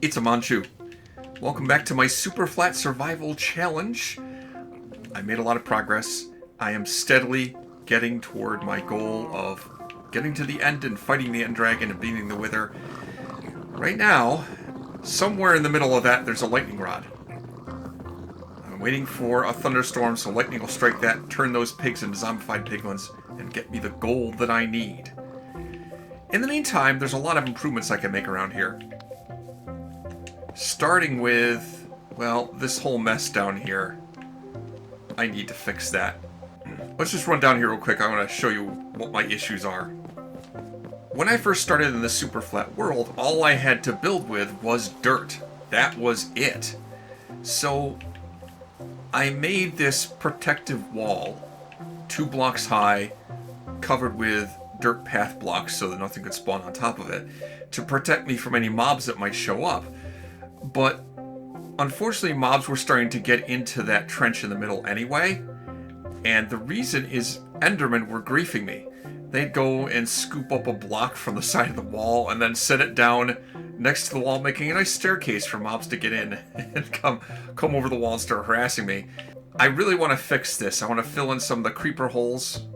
It's a Manchu. Welcome back to my Superflat Survival Challenge. I made a lot of progress. I am steadily getting toward my goal of getting to the end and fighting the end dragon and beating the wither. Right now, somewhere in the middle of that, there's a lightning rod. I'm waiting for a thunderstorm so lightning will strike that, turn those pigs into zombified piglins, and get me the gold that I need. In the meantime, there's a lot of improvements I can make around here. Starting with, well, this whole mess down here. I need to fix that. Let's just run down here real quick. I want to show you what my issues are. When I first started in the Superflat world, all I had to build with was dirt. That was it. So I made this protective wall, 2 blocks high, covered with dirt path blocks so that nothing could spawn on top of it, to protect me from any mobs that might show up. But unfortunately, mobs were starting to get into that trench in the middle anyway, and the reason is Endermen were griefing me. They'd go and scoop up a block from the side of the wall and then set it down next to the wall, making a nice staircase for mobs to get in and come over the wall and start harassing me. I really want to fix this. I want to fill in some of the creeper holes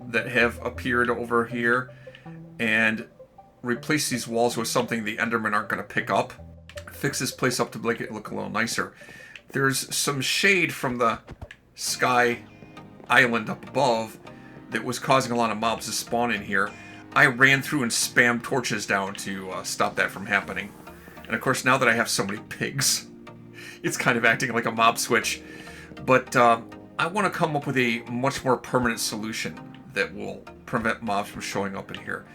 that have appeared over here and replace these walls with something the Endermen aren't going to pick up. Fix this place up to make it look a little nicer. There's some shade from the sky island up above that was causing a lot of mobs to spawn in here. I ran through and spammed torches down to stop that from happening. And of course, now that I have so many pigs, it's kind of acting like a mob switch. But I want to come up with a much more permanent solution that will prevent mobs from showing up in here.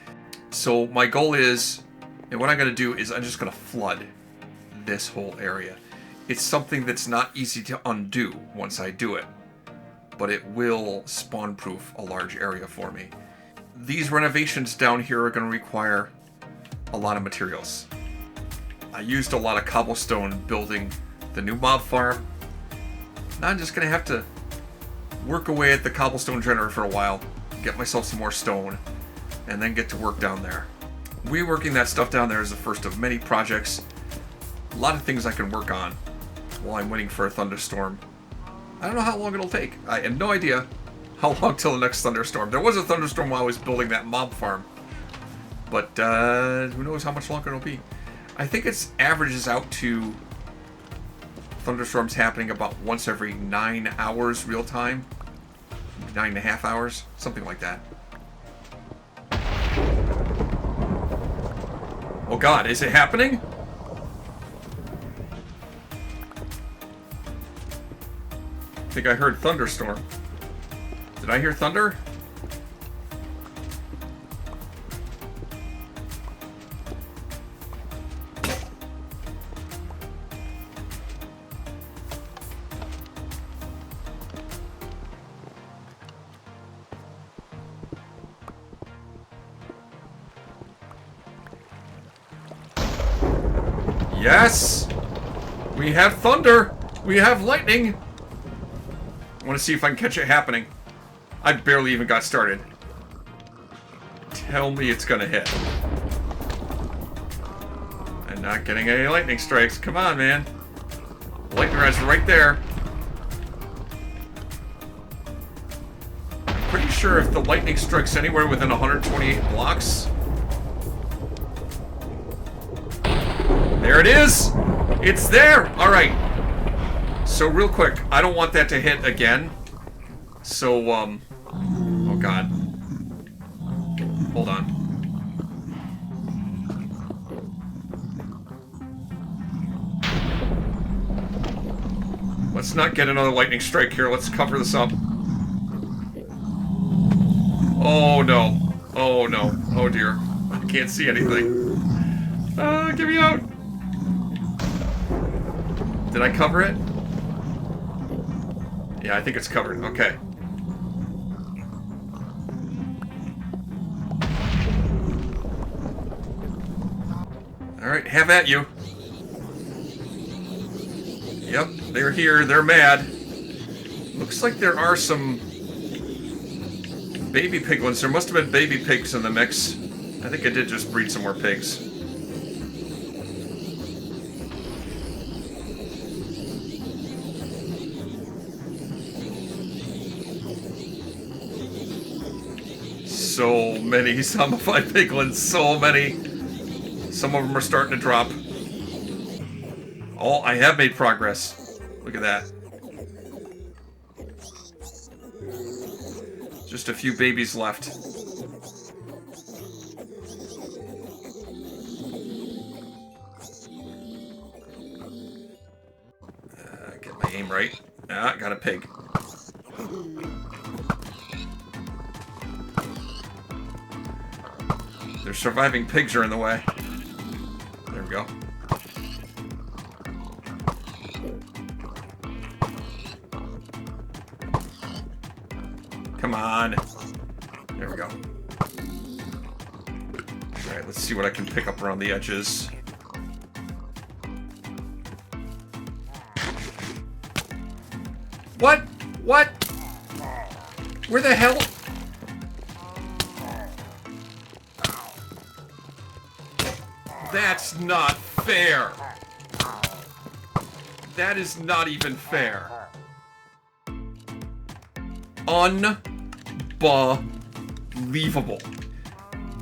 So my goal is, and what I'm going to do is I'm just going to flood this whole area. It's something that's not easy to undo once I do it, but it will spawn-proof a large area for me. These renovations down here are going to require a lot of materials. I used a lot of cobblestone building the new mob farm. Now I'm just going to have to work away at the cobblestone generator for a while, get myself some more stone, and then get to work down there. Reworking that stuff down there is the first of many projects. A lot of things I can work on while I'm waiting for a thunderstorm. I don't know how long it'll take. I have no idea how long till the next thunderstorm. There was a thunderstorm while I was building that mob farm, but who knows how much longer it'll be. I think it averages out to thunderstorms happening about once every 9 hours real time. 9.5 hours, something like that. Oh God, is it happening? I think I heard thunderstorm. Did I hear thunder? Yes! We have thunder! We have lightning! I want to see if I can catch it happening. I barely even got started. Tell me it's gonna hit. I'm not getting any lightning strikes. Come on, man. Lightning rod's right there. I'm pretty sure if the lightning strikes anywhere within 128 blocks... There it is! It's there! Alright. So real quick, I don't want that to hit again. So, oh God. Hold on. Let's not get another lightning strike here. Let's cover this up. Oh no. Oh no. Oh dear. I can't see anything. Get me out! Did I cover it? Yeah, I think it's covered. Okay. Alright, have at you. Yep, they're here. They're mad. Looks like there are some baby piglins. There must have been baby pigs in the mix. I think I did just breed some more pigs. so many zombified piglins, so many. Some of them are starting to drop. Oh, I have made progress. Look at that. Just a few babies left. Get my aim right. Ah, got a pig. Their surviving pigs are in the way. There we go. Come on. There we go. Alright, let's see what I can pick up around the edges. What? What? Where the hell? That's not fair. That is not even fair. Unbelievable.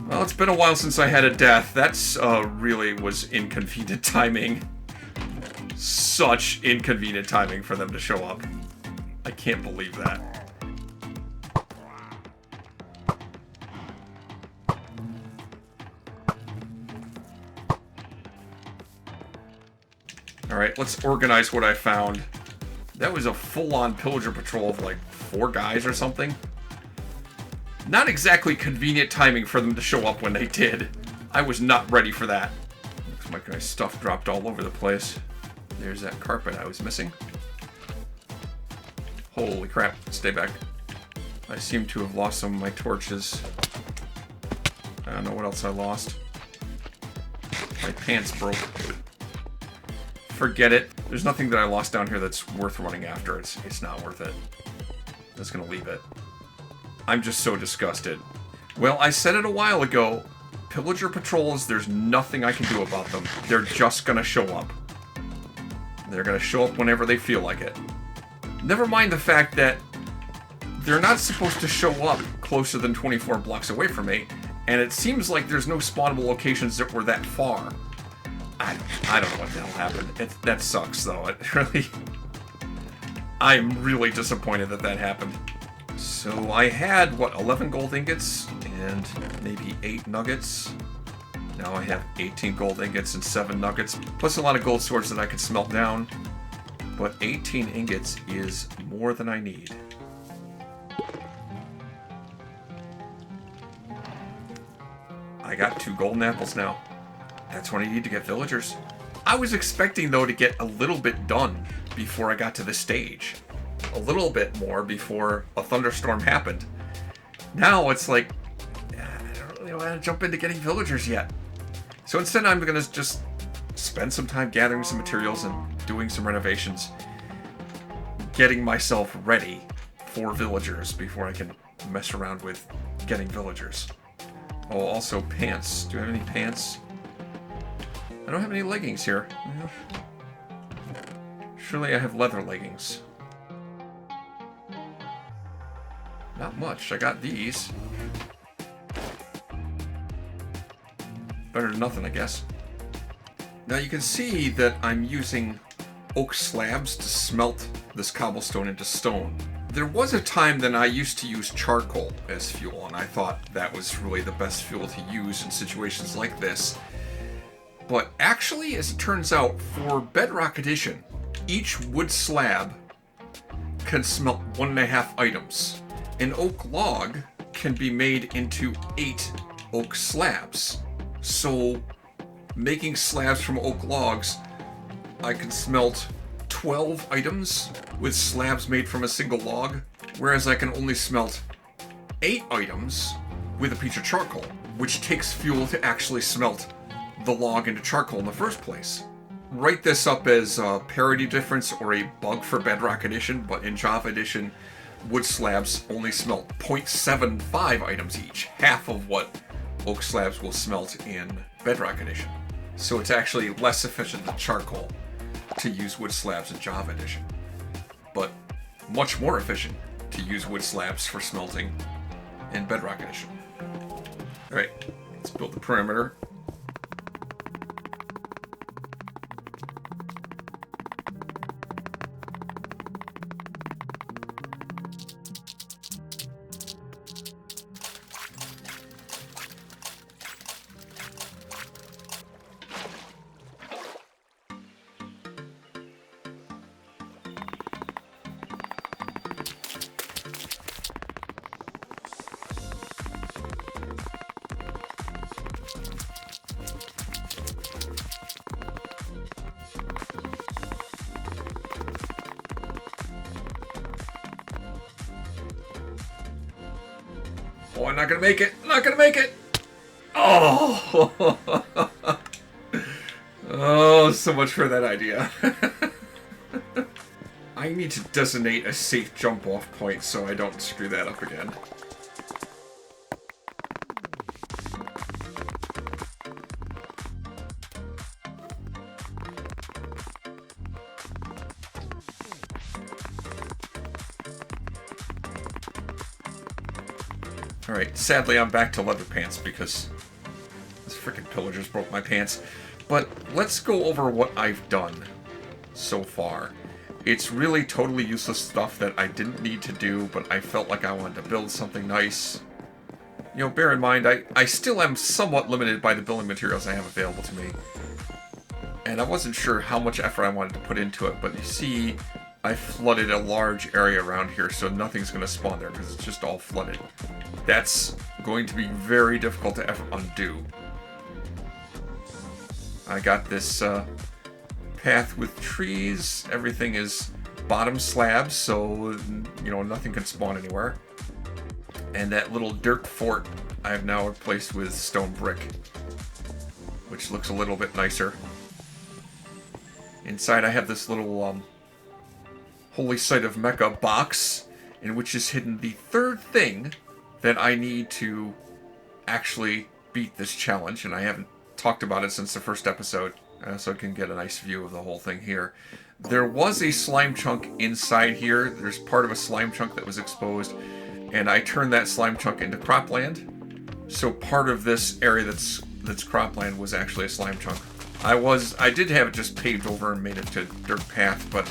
Well, it's been a while since I had a death. That's really was inconvenient timing. Such inconvenient timing for them to show up. I can't believe that. Alright, let's organize what I found. That was a full-on pillager patrol of like 4 guys or something. Not exactly convenient timing for them to show up when they did. I was not ready for that. Looks like my stuff dropped all over the place. There's that carpet I was missing. Holy crap, stay back. I seem to have lost some of my torches. I don't know what else I lost. My pants broke. Forget it. There's nothing that I lost down here that's worth running after. It's not worth it. I'm just gonna leave it. I'm just so disgusted. Well, I said it a while ago. Pillager patrols, there's nothing I can do about them. They're just gonna show up. They're gonna show up whenever they feel like it. Never mind the fact that they're not supposed to show up closer than 24 blocks away from me, and it seems like there's no spawnable locations that were that far. I don't know what the hell happened. That sucks, though. It really... I'm really disappointed that that happened. So I had, what, 11 gold ingots and maybe 8 nuggets. Now I have 18 gold ingots and 7 nuggets, plus a lot of gold swords that I could smelt down. But 18 ingots is more than I need. I got 2 golden apples now. That's what I need to get villagers. I was expecting, though, to get a little bit done before I got to this stage. A little bit more before a thunderstorm happened. Now it's like, I don't really want to jump into getting villagers yet. So instead I'm going to just spend some time gathering some materials and doing some renovations. Getting myself ready for villagers before I can mess around with getting villagers. Oh, also pants. Do I have any pants? I don't have any leggings here. Surely I have leather leggings. Not much. I got these. Better than nothing, I guess. Now you can see that I'm using oak slabs to smelt this cobblestone into stone. There was a time that I used to use charcoal as fuel, and I thought that was really the best fuel to use in situations like this. But actually, as it turns out, for Bedrock Edition, each wood slab can smelt 1.5 items. An oak log can be made into 8 oak slabs. So, making slabs from oak logs, I can smelt 12 items with slabs made from a single log, whereas I can only smelt 8 items with a piece of charcoal, which takes fuel to actually smelt the log into charcoal in the first place. Write this up as a parity difference or a bug for Bedrock Edition, but in Java Edition, wood slabs only smelt 0.75 items each, half of what oak slabs will smelt in Bedrock Edition. So it's actually less efficient than charcoal to use wood slabs in Java Edition, but much more efficient to use wood slabs for smelting in Bedrock Edition. Alright, let's build the perimeter. Oh, I'm not gonna make it. I'm not gonna make it. Oh. Oh, so much for that idea. I need to designate a safe jump-off point so I don't screw that up again. Alright, sadly I'm back to leather pants because this freaking pillagers broke my pants. But let's go over what I've done so far. It's really totally useless stuff that I didn't need to do, but I felt like I wanted to build something nice. You know, bear in mind, I still am somewhat limited by the building materials I have available to me. And I wasn't sure how much effort I wanted to put into it, but you see, I flooded a large area around here, so nothing's going to spawn there because it's just all flooded. That's going to be very difficult to ever undo. I got this path with trees. Everything is bottom slabs, so you know nothing can spawn anywhere. And that little dirt fort I have now replaced with stone brick, which looks a little bit nicer. Inside I have this little Holy Site of Mecca box, in which is hidden the third thing that I need to actually beat this challenge, and I haven't talked about it since the first episode, so I can get a nice view of the whole thing here. There was a slime chunk inside here. There's part of a slime chunk that was exposed, and I turned that slime chunk into cropland. So part of this area that's cropland was actually a slime chunk. I did have it just paved over and made it to dirt path, but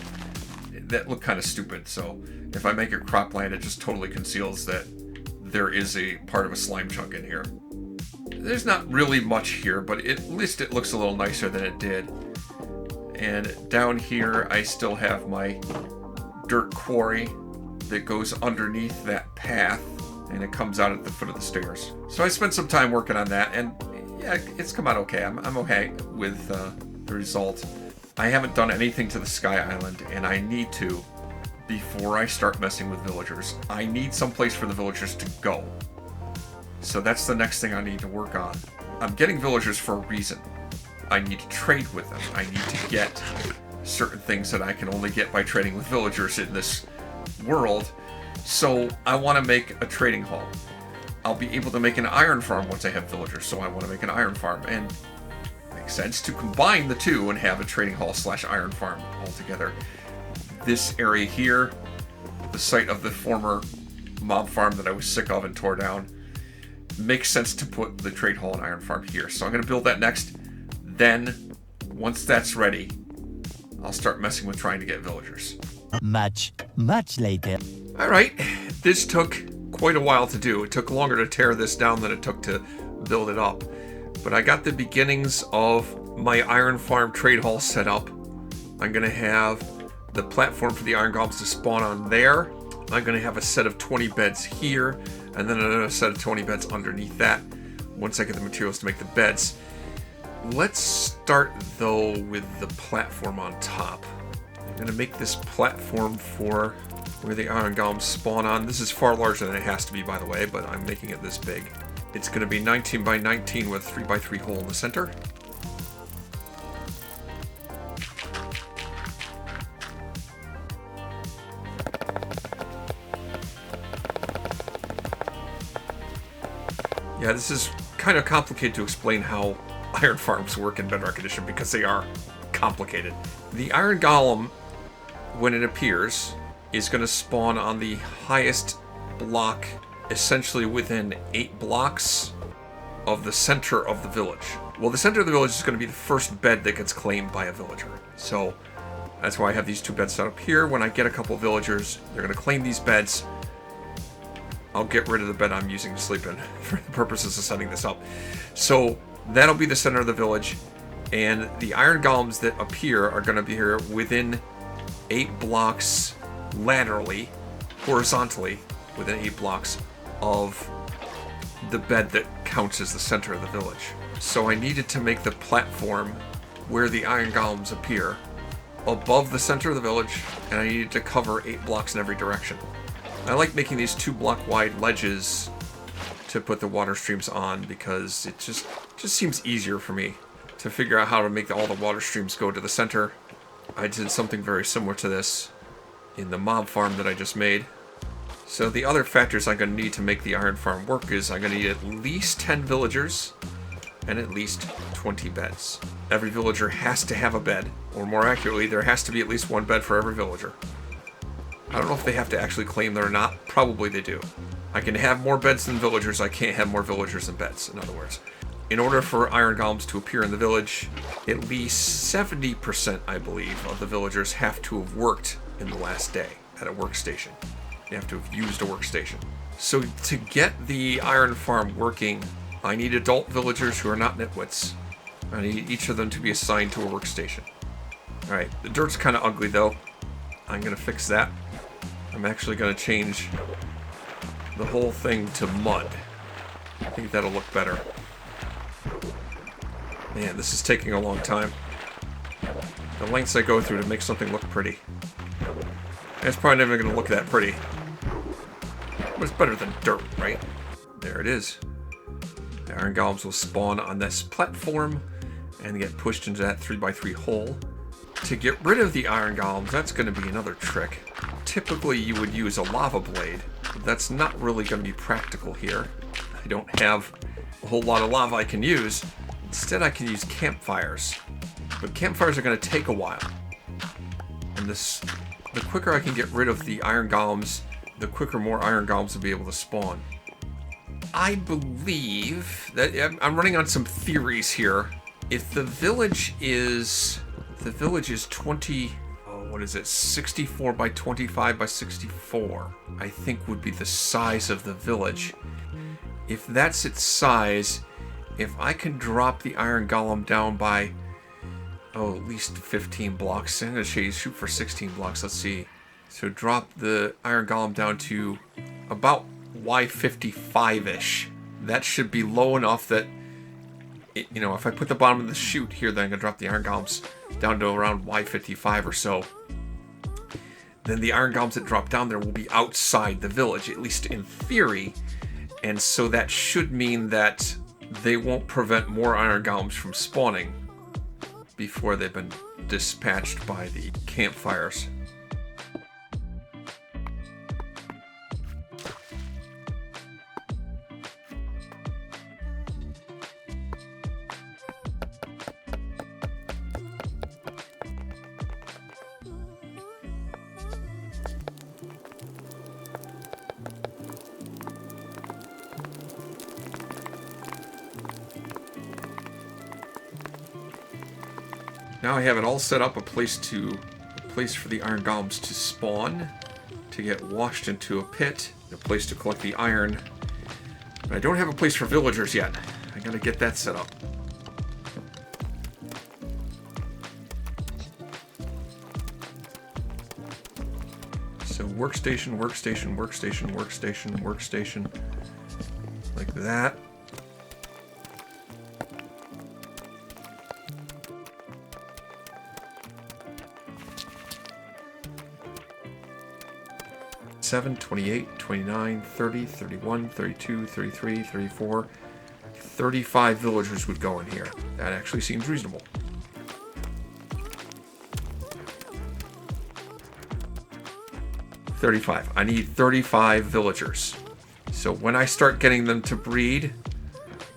that looked kind of stupid. So if I make it cropland, it just totally conceals that there is a part of a slime chunk in here. There's not really much here, but at least it looks a little nicer than it did. And down here, I still have my dirt quarry that goes underneath that path, and it comes out at the foot of the stairs. So I spent some time working on that, and yeah, it's come out okay. I'm okay with the result. I haven't done anything to the Sky Island, and I need to before I start messing with villagers. I need some place for the villagers to go. So that's the next thing I need to work on. I'm getting villagers for a reason. I need to trade with them. I need to get certain things that I can only get by trading with villagers in this world. So I want to make a trading hall. I'll be able to make an iron farm once I have villagers, so I want to make an iron farm. And it makes sense to combine the two and have a trading hall / iron farm all together. This area here, the site of the former mob farm that I was sick of and tore down, makes sense to put the trade hall and iron farm here. So I'm going to build that next. Then, once that's ready, I'll start messing with trying to get villagers. Much later. Alright, this took quite a while to do. It took longer to tear this down than it took to build it up. But I got the beginnings of my iron farm trade hall set up. I'm going to have the platform for the iron golems to spawn on there. I'm going to have a set of 20 beds here, and then another set of 20 beds underneath that once I get the materials to make the beds. Let's start, though, with the platform on top. I'm going to make this platform for where the iron golems spawn on. This is far larger than it has to be, by the way, but I'm making it this big. It's going to be 19 by 19 with a 3 by 3 hole in the center. Yeah, this is kind of complicated to explain how iron farms work in Bedrock Edition because they are complicated. The iron golem, when it appears, is going to spawn on the highest block, essentially within 8 blocks of the center of the village. Well, the center of the village is going to be the first bed that gets claimed by a villager. So that's why I have these two beds set up here. When I get a couple of villagers, they're going to claim these beds. I'll get rid of the bed I'm using to sleep in for the purposes of setting this up. So that'll be the center of the village. And the iron golems that appear are going to be here within 8 blocks laterally, horizontally, within 8 blocks of the bed that counts as the center of the village. So I needed to make the platform where the iron golems appear above the center of the village, and I needed to cover 8 blocks in every direction. I like making these 2-block wide ledges to put the water streams on because it just seems easier for me to figure out how to make all the water streams go to the center. I did something very similar to this in the mob farm that I just made. So the other factors I'm going to need to make the iron farm work is I'm going to need at least 10 villagers and at least 20 beds. Every villager has to have a bed, or more accurately, there has to be at least 1 bed for every villager. I don't know if they have to actually claim that or not. Probably they do. I can have more beds than villagers. I can't have more villagers than beds, in other words. In order for iron golems to appear in the village, at least 70%, I believe, of the villagers have to have worked in the last day at a workstation. They have to have used a workstation. So to get the iron farm working, I need adult villagers who are not nitwits. I need each of them to be assigned to a workstation. Alright, the dirt's kind of ugly though. I'm going to fix that. I'm actually going to change the whole thing to mud. I think that'll look better. Man, this is taking a long time. The lengths I go through to make something look pretty. It's probably never going to look that pretty. But it's better than dirt, right? There it is. The iron golems will spawn on this platform and get pushed into that 3x3 hole. To get rid of the iron golems, that's going to be another trick. Typically you would use a lava blade, but that's not really going to be practical here. I don't have a whole lot of lava I can use. Instead I can use campfires. But campfires are going to take a while. And the quicker I can get rid of the iron golems, the quicker more iron golems will be able to spawn. I believe that I'm running on some theories here. If the village is 20, what is it, 64 by 25 by 64, I think would be the size of the village. If that's its size, if I can drop the iron golem down by, at least 15 blocks. I'm going to shoot for 16 blocks. Let's see. So drop the iron golem down to about Y55-ish. That should be low enough that, if I put the bottom of the chute here, then I'm going to drop the iron golems down to around Y55 or so. Then the iron golems that drop down there will be outside the village, at least in theory. And so that should mean that they won't prevent more iron golems from spawning before they've been dispatched by the campfires. Now I have it all set up, a place for the iron golems to spawn, to get washed into a pit, a place to collect the iron. But I don't have a place for villagers yet. I gotta get that set up. So workstation, workstation, workstation, workstation, workstation, like that. 7, 28, 29, 30, 31, 32, 33, 34, 35 villagers would go in here. That actually seems reasonable. I need 35 villagers. So when I start getting them to breed,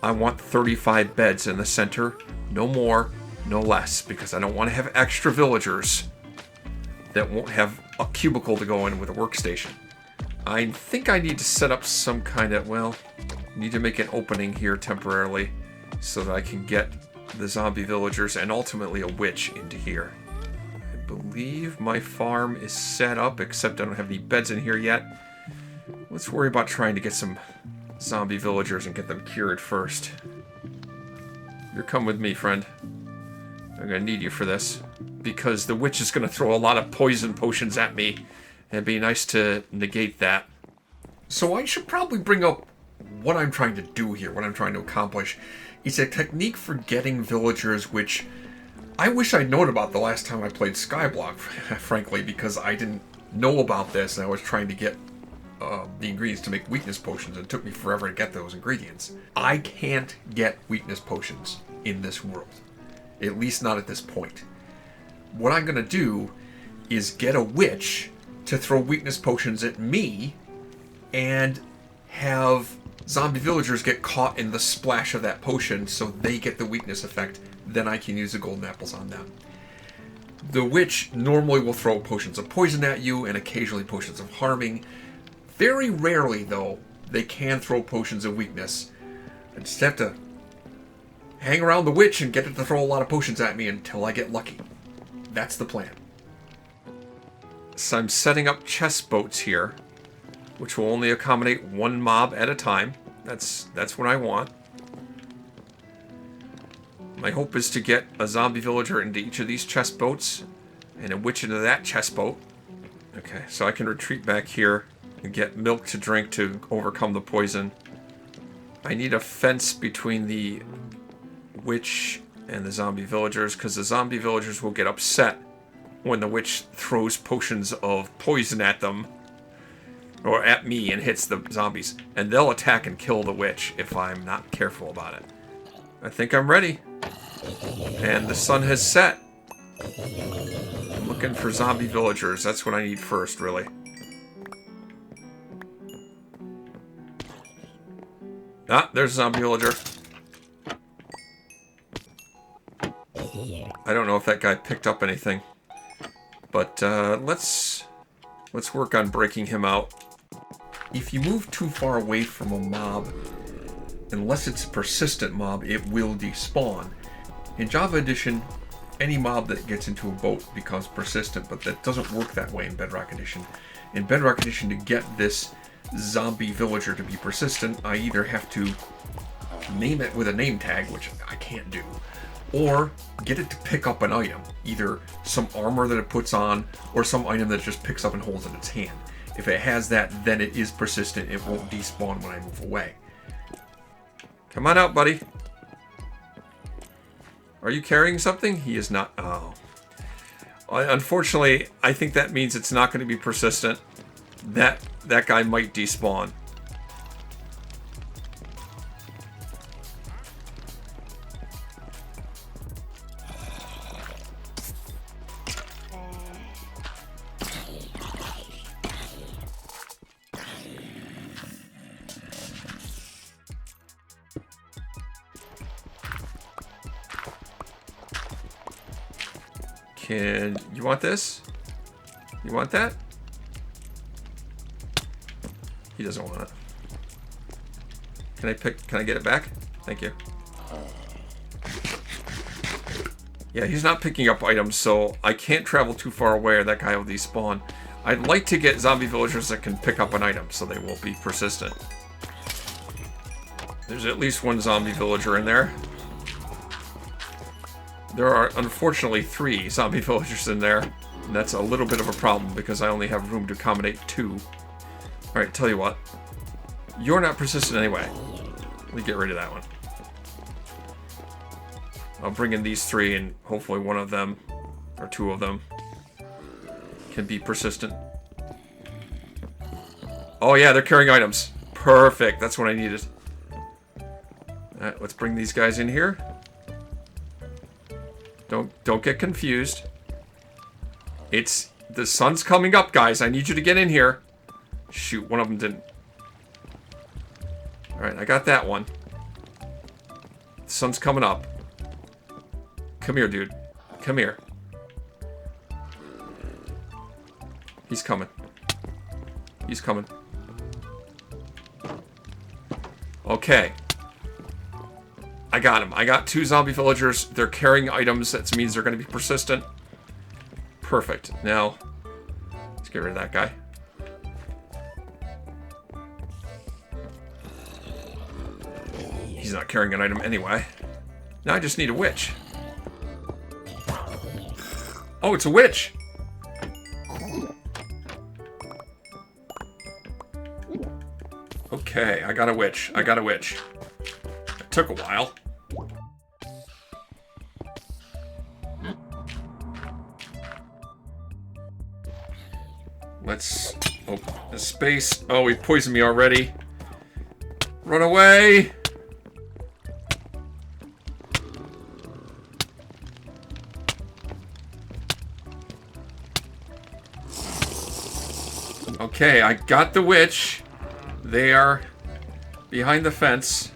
I want 35 beds in the center. No more, no less, because I don't want to have extra villagers that won't have a cubicle to go in with a workstation. I think I need to set up some kind of, Need to make an opening here temporarily so that I can get the zombie villagers and ultimately a witch into here. I believe my farm is set up, except I don't have any beds in here yet. Let's worry about trying to get some zombie villagers and get them cured first. You're coming with me, friend. I'm gonna need you for this, because the witch is gonna throw a lot of poison potions at me, and it'd be nice to negate that. So I should probably bring up what I'm trying to do here, what I'm trying to accomplish. It's a technique for getting villagers, which I wish I'd known about the last time I played Skyblock, frankly, because I didn't know about this, and I was trying to get the ingredients to make weakness potions, and it took me forever to get those ingredients. I can't get weakness potions in this world. At least not at this point. What I'm going to do is get a witch to throw weakness potions at me and have zombie villagers get caught in the splash of that potion so they get the weakness effect. Then I can use the golden apples on them. The witch normally will throw potions of poison at you and occasionally potions of harming. Very rarely, though, they can throw potions of weakness. I just have to hang around the witch and get it to throw a lot of potions at me until I get lucky. That's the plan. So I'm setting up chest boats here, which will only accommodate one mob at a time. That's what I want. My hope is to get a zombie villager into each of these chest boats and a witch into that chest boat. Okay, so I can retreat back here and get milk to drink to overcome the poison. I need a fence between the witch and the zombie villagers, because the zombie villagers will get upset when the witch throws potions of poison at them, or at me, and hits the zombies. And they'll attack and kill the witch if I'm not careful about it. I think I'm ready. And the sun has set. I'm looking for zombie villagers. That's what I need first, really. Ah, there's a zombie villager. I don't know if that guy picked up anything. But let's work on breaking him out. If you move too far away from a mob, unless it's a persistent mob, it will despawn. In Java Edition, any mob that gets into a boat becomes persistent, but that doesn't work that way in Bedrock Edition. In Bedrock Edition, to get this zombie villager to be persistent, I either have to name it with a name tag, which I can't do, or get it to pick up an item, either some armor that it puts on, or some item that it just picks up and holds in its hand. If it has that, then it is persistent. It won't despawn when I move away. Come on out, buddy. Are you carrying something? He is not. Oh. Unfortunately, I think that means it's not going to be persistent. That guy might despawn. You want this? You want that? He doesn't want it. Can I get it back? Thank you. Yeah, he's not picking up items, so I can't travel too far away or that guy will despawn. I'd like to get zombie villagers that can pick up an item so they will be persistent. There's at least one zombie villager in there. There are, unfortunately, 3 zombie villagers in there. And that's a little bit of a problem because I only have room to accommodate 2. Alright, tell you what. You're not persistent anyway. Let me get rid of that one. I'll bring in these 3 and hopefully one of them, or 2 of them, can be persistent. Oh yeah, they're carrying items. Perfect, that's what I needed. Alright, let's bring these guys in here. Don't get confused. The sun's coming up, guys. I need you to get in here. Shoot, one of them didn't. Alright, I got that one. The sun's coming up. Come here, dude. Come here. He's coming. He's coming. Okay. I got him. I got 2 zombie villagers. They're carrying items. That means they're going to be persistent. Perfect. Now, let's get rid of that guy. He's not carrying an item anyway. Now I just need a witch. Oh, it's a witch! Okay, I got a witch. I got a witch. It took a while. Let's open the space. Oh, he poisoned me already. Run away! Okay, I got the witch. They are behind the fence.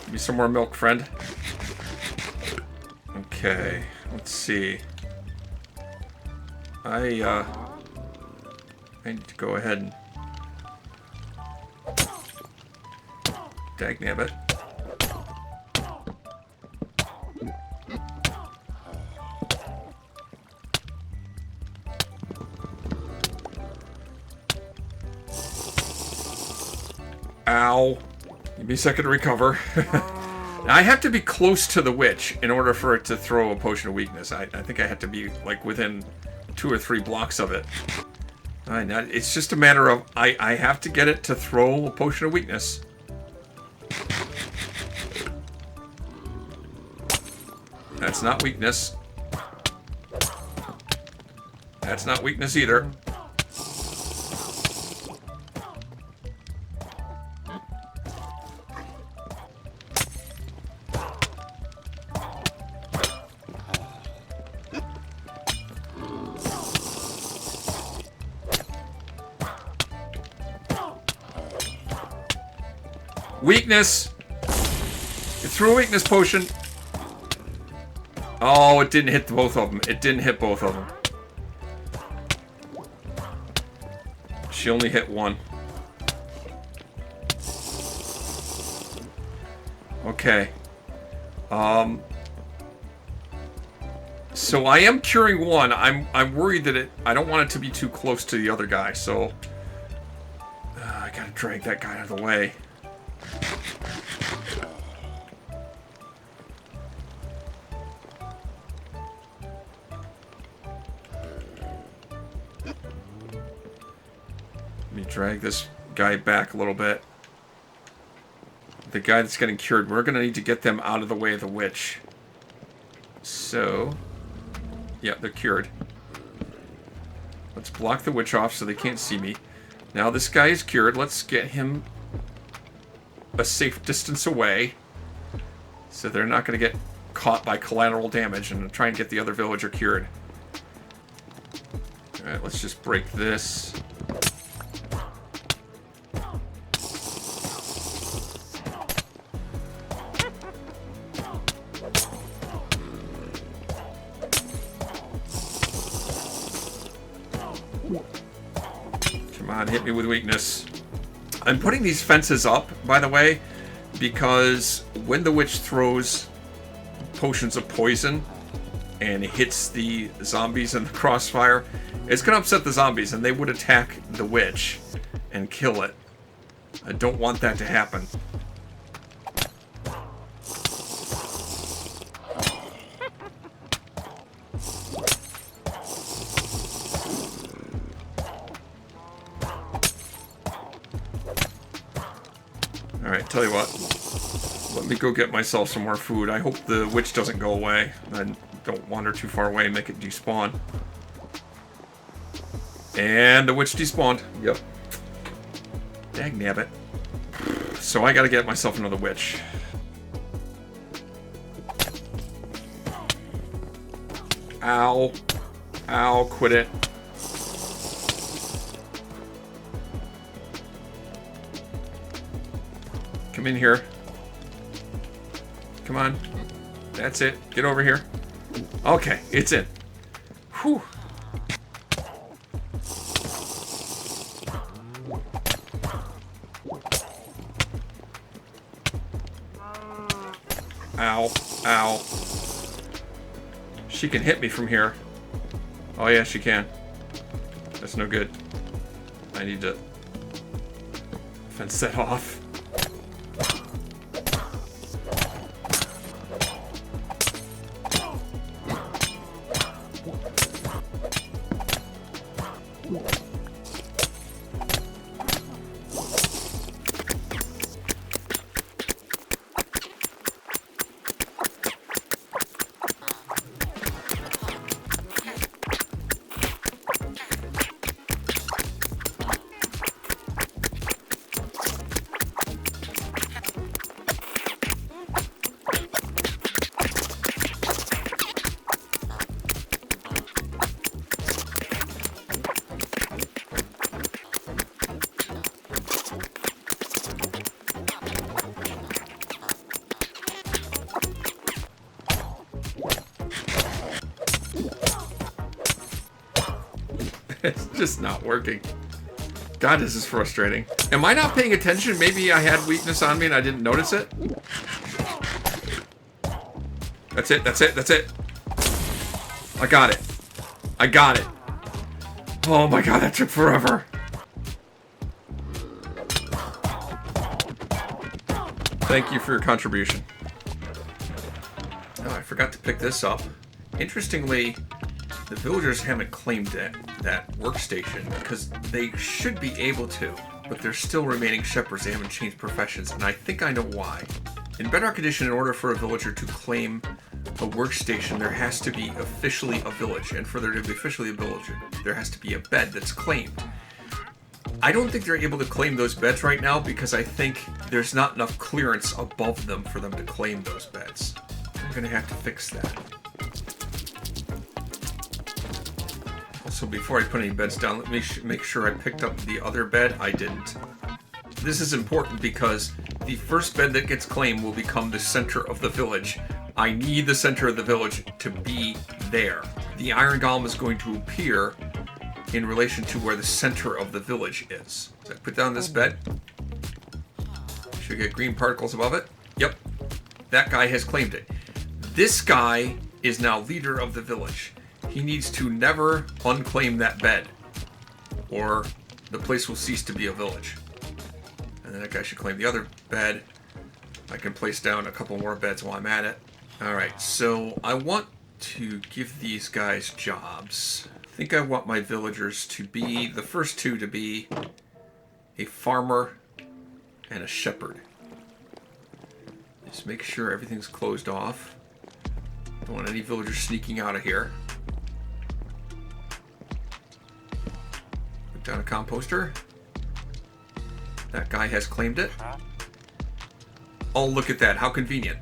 Give me some more milk, friend. Okay, let's see. I need to go ahead and... Dagnabbit. Ow. Give me a second to recover. I have to be close to the witch in order for it to throw a potion of weakness. I think I have to be like within 2 or 3 blocks of it. It's just a matter of I have to get it to throw a potion of weakness. That's not weakness. That's not weakness either. Weakness! It threw a weakness potion. Oh, it didn't hit both of them. It didn't hit both of them. She only hit one. Okay. So I am curing one. I'm worried that I don't want it to be too close to the other guy, so I gotta drag that guy out of the way. Let me drag this guy back a little bit. The guy that's getting cured, we're going to need to get them out of the way of the witch. So, yeah, they're cured. Let's block the witch off so they can't see me. Now this guy is cured. Let's get him a safe distance away so they're not going to get caught by collateral damage, and try and get the other villager cured. Alright, let's just break this. Come on, hit me with weakness. I'm putting these fences up, by the way, because when the witch throws potions of poison and hits the zombies in the crossfire, it's going to upset the zombies and they would attack the witch and kill it. I don't want that to happen. Alright, tell you what. Let me go get myself some more food. I hope the witch doesn't go away. I don't wander too far away and make it despawn. And the witch despawned. Yep. Dagnabbit. So I gotta get myself another witch. Ow. Ow, quit it. Come in here. Come on. That's it. Get over here. Okay, it's in. Whew. Ow. She can hit me from here. Oh yeah, she can. That's no good. I need to fence that off. It's just not working. God, this is frustrating. Am I not paying attention? Maybe I had weakness on me and I didn't notice it? That's it, that's it, that's it. I got it. I got it. Oh my god, that took forever. Thank you for your contribution. Oh, I forgot to pick this up. Interestingly, the villagers haven't claimed that workstation because they should be able to, but they're still remaining shepherds. They haven't changed professions, and I think I know why. In Bedrock Edition, in order for a villager to claim a workstation, there has to be officially a village, and for there to be officially a village, there has to be a bed that's claimed. I don't think they're able to claim those beds right now because I think there's not enough clearance above them for them to claim those beds. I'm going to have to fix that. So before I put any beds down, let me make sure I picked up the other bed. I didn't. This is important because the first bed that gets claimed will become the center of the village. I need the center of the village to be there. The iron golem is going to appear in relation to where the center of the village is. So I put down this bed. Should get green particles above it. Yep. That guy has claimed it. This guy is now leader of the village. He needs to never unclaim that bed, or the place will cease to be a village. And then that guy should claim the other bed. I can place down a couple more beds while I'm at it. Alright, so I want to give these guys jobs. I think I want my villagers to be, the first two to be a farmer and a shepherd. Just make sure everything's closed off. Don't want any villagers sneaking out of here. Down a composter. That guy has claimed it. Oh, look at that. How convenient.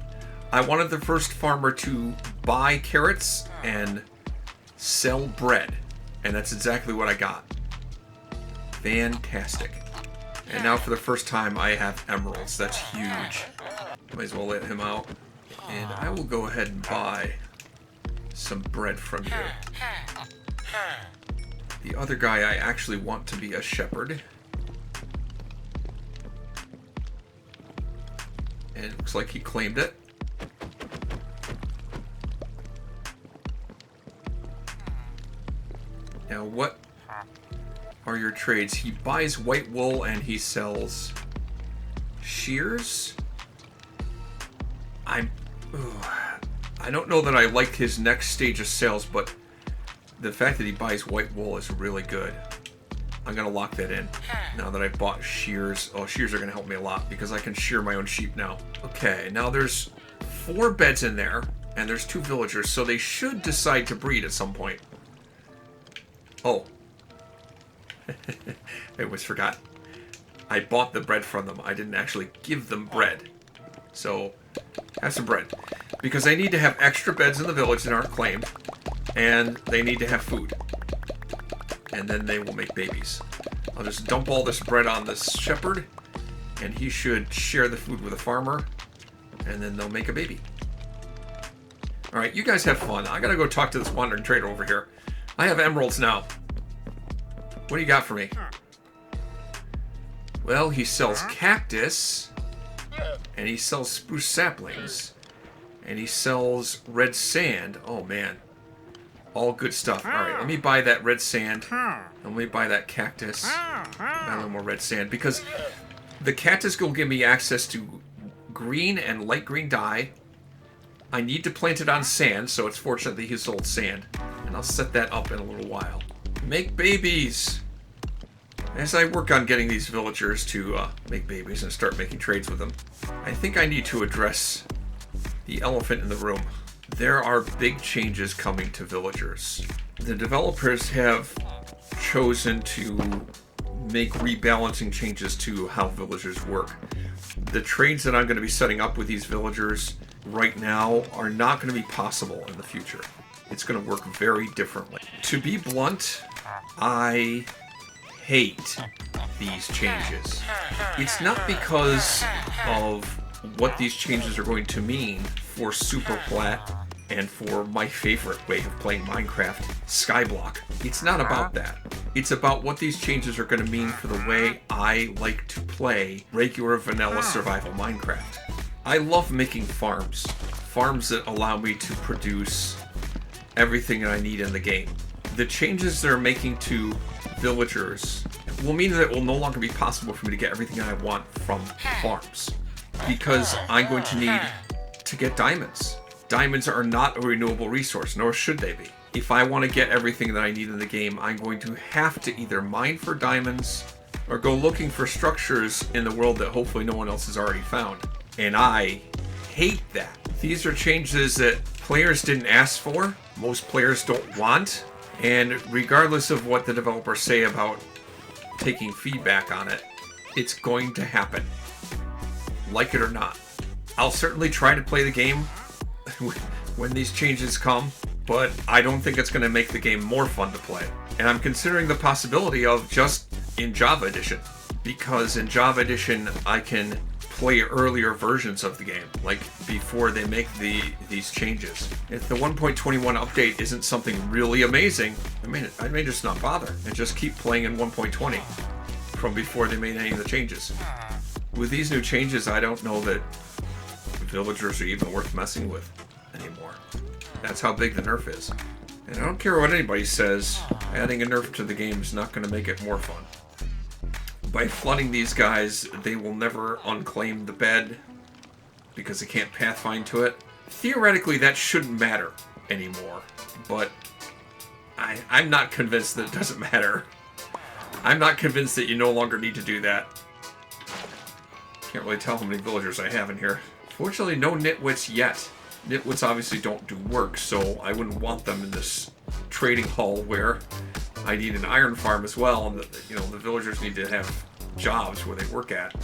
I wanted the first farmer to buy carrots and sell bread. And that's exactly what I got. Fantastic. And now for the first time I have emeralds. That's huge. Might as well let him out. And I will go ahead and buy some bread from you. The other guy I actually want to be a shepherd. And it looks like he claimed it. Now what are your trades? He buys white wool and he sells shears. I don't know that I like his next stage of sales, but the fact that he buys white wool is really good. I'm going to lock that in. Now that I've bought shears. Oh, shears are going to help me a lot because I can shear my own sheep now. Okay, now there's 4 beds in there and there's 2 villagers, so they should decide to breed at some point. Oh. I almost forgot. I bought the bread from them. I didn't actually give them bread. So, have some bread. Because they need to have extra beds in the village that aren't claimed. And they need to have food. And then they will make babies. I'll just dump all this bread on this shepherd. And he should share the food with a farmer. And then they'll make a baby. Alright, you guys have fun. I gotta go talk to this wandering trader over here. I have emeralds now. What do you got for me? Well, he sells cactus. And he sells spruce saplings. And he sells red sand. Oh, man. All good stuff. Alright, let me buy that red sand. Let me buy that cactus. Buy a little more red sand. Because the cactus will give me access to green and light green dye. I need to plant it on sand, so it's fortunate that he sold sand. And I'll set that up in a little while. Make babies! As I work on getting these villagers to make babies and start making trades with them, I think I need to address the elephant in the room. There are big changes coming to villagers. The developers have chosen to make rebalancing changes to how villagers work. The trades that I'm going to be setting up with these villagers right now are not going to be possible in the future. It's going to work very differently. To be blunt, I hate these changes. It's not because of what these changes are going to mean for Superflat and for my favorite way of playing Minecraft, Skyblock. It's not about that. It's about what these changes are going to mean for the way I like to play regular vanilla survival Minecraft. I love making farms. Farms that allow me to produce everything that I need in the game. The changes they're making to villagers will mean that it will no longer be possible for me to get everything I want from farms. Because I'm going to need to get diamonds. Diamonds are not a renewable resource, nor should they be. If I want to get everything that I need in the game, I'm going to have to either mine for diamonds or go looking for structures in the world that hopefully no one else has already found. And I hate that. These are changes that players didn't ask for, most players don't want, and regardless of what the developers say about taking feedback on it, it's going to happen. Like it or not. I'll certainly try to play the game when these changes come, but I don't think it's going to make the game more fun to play. And I'm considering the possibility of just in Java Edition, because in Java Edition I can play earlier versions of the game, like before they make these changes. If the 1.21 update isn't something really amazing, I may just not bother and just keep playing in 1.20 from before they made any of the changes. With these new changes, I don't know that villagers are even worth messing with anymore. That's how big the nerf is. And I don't care what anybody says, adding a nerf to the game is not going to make it more fun. By flooding these guys, they will never unclaim the bed because they can't pathfind to it. Theoretically, that shouldn't matter anymore, but I'm not convinced that it doesn't matter. I'm not convinced that you no longer need to do that. Can't really tell how many villagers I have in here. Fortunately, no nitwits yet. Nitwits obviously don't do work, so I wouldn't want them in this trading hall where I need an iron farm as well, and the villagers need to have jobs where they work at.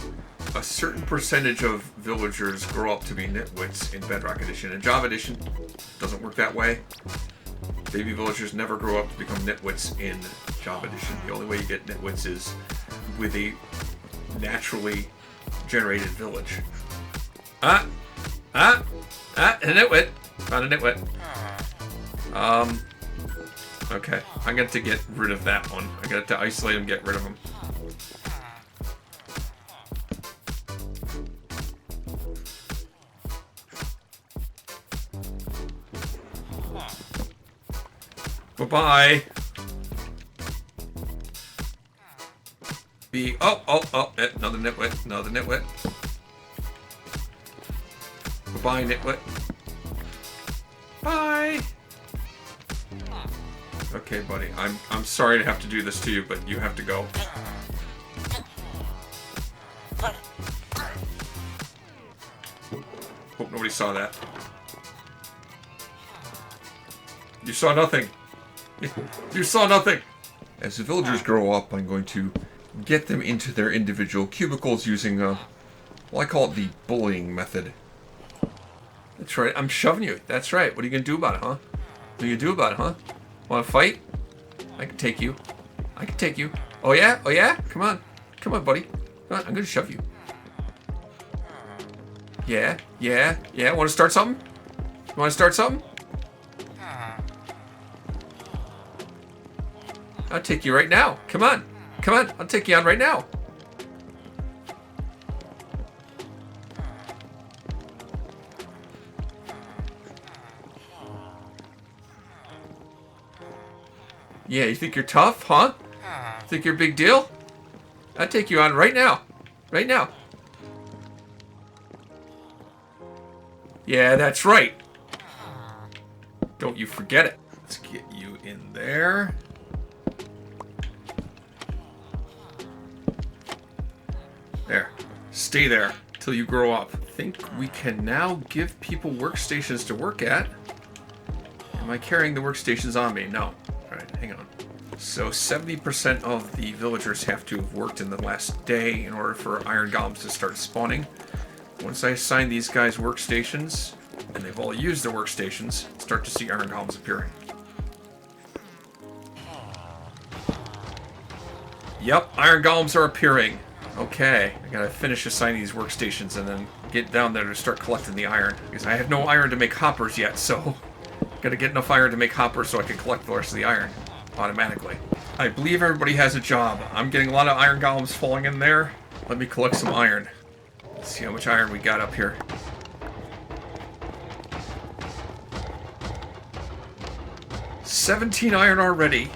A certain percentage of villagers grow up to be nitwits in Bedrock Edition. In Java Edition, doesn't work that way. Baby villagers never grow up to become nitwits in Java Edition. The only way you get nitwits is with a naturally generated village. A nitwit. Found a nitwit. Okay, I'm going to get rid of that one. I got to isolate him, get rid of him. Bye-bye. Another nitwit. Bye-bye, nitwit. Bye. Okay, buddy. I'm sorry to have to do this to you, but you have to go. Hope nobody saw that. You saw nothing. You saw nothing. As the villagers grow up, I'm going to get them into their individual cubicles using, well, I call it the bullying method. That's right. I'm shoving you. That's right. What are you going to do about it, huh? What are you going to do about it, huh? Want to fight? I can take you. I can take you. Oh, yeah? Oh, yeah? Come on. Come on, buddy. Come on. I'm going to shove you. Yeah? Yeah? Yeah? Want to start something? You want to start something? I'll take you right now. Come on. Come on. I'll take you on right now. Yeah, you think you're tough, huh? Think you're a big deal? I'd take you on right now. Right now. Yeah, that's right. Don't you forget it. Let's get you in there. There. Stay there till you grow up. I think we can now give people workstations to work at. Am I carrying the workstations on me? No. Alright, hang on. So 70% of the villagers have to have worked in the last day in order for iron golems to start spawning. Once I assign these guys workstations, and they've all used their workstations, start to see iron golems appearing. Yep, iron golems are appearing. Okay, I gotta finish assigning these workstations and then get down there to start collecting the iron. Because I have no iron to make hoppers yet, so gotta get enough iron to make hoppers so I can collect the rest of the iron automatically. I believe everybody has a job. I'm getting a lot of iron golems falling in there. Let me collect some iron. Let's see how much iron we got up here. $17 iron already.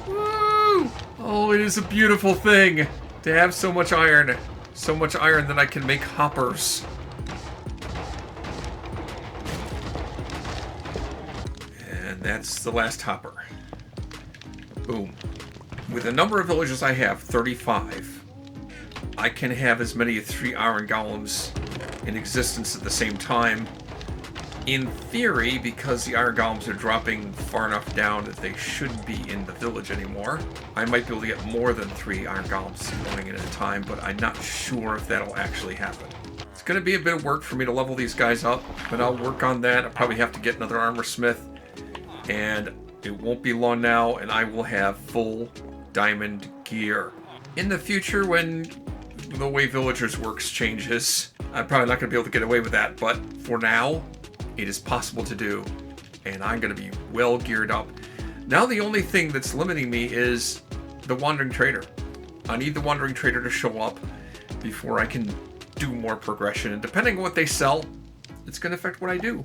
Woo! Oh, it is a beautiful thing to have so much iron. So much iron that I can make hoppers. And that's the last hopper. Boom. With the number of villages I have, 35, I can have as many as 3 iron golems in existence at the same time. In theory, because the iron golems are dropping far enough down that they shouldn't be in the village anymore, I might be able to get more than 3 iron golems going in at a time, but I'm not sure if that'll actually happen. It's going to be a bit of work for me to level these guys up, but I'll work on that. I'll probably have to get another armor smith, and it won't be long now, and I will have full diamond gear. In the future, when the way villagers works changes, I'm probably not going to be able to get away with that, but for now, it is possible to do, and I'm going to be well geared up. Now the only thing that's limiting me is the Wandering Trader. I need the Wandering Trader to show up before I can do more progression, and depending on what they sell, it's going to affect what I do.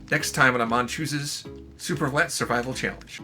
Next time when I'm on Choose's Superflat Survival Challenge.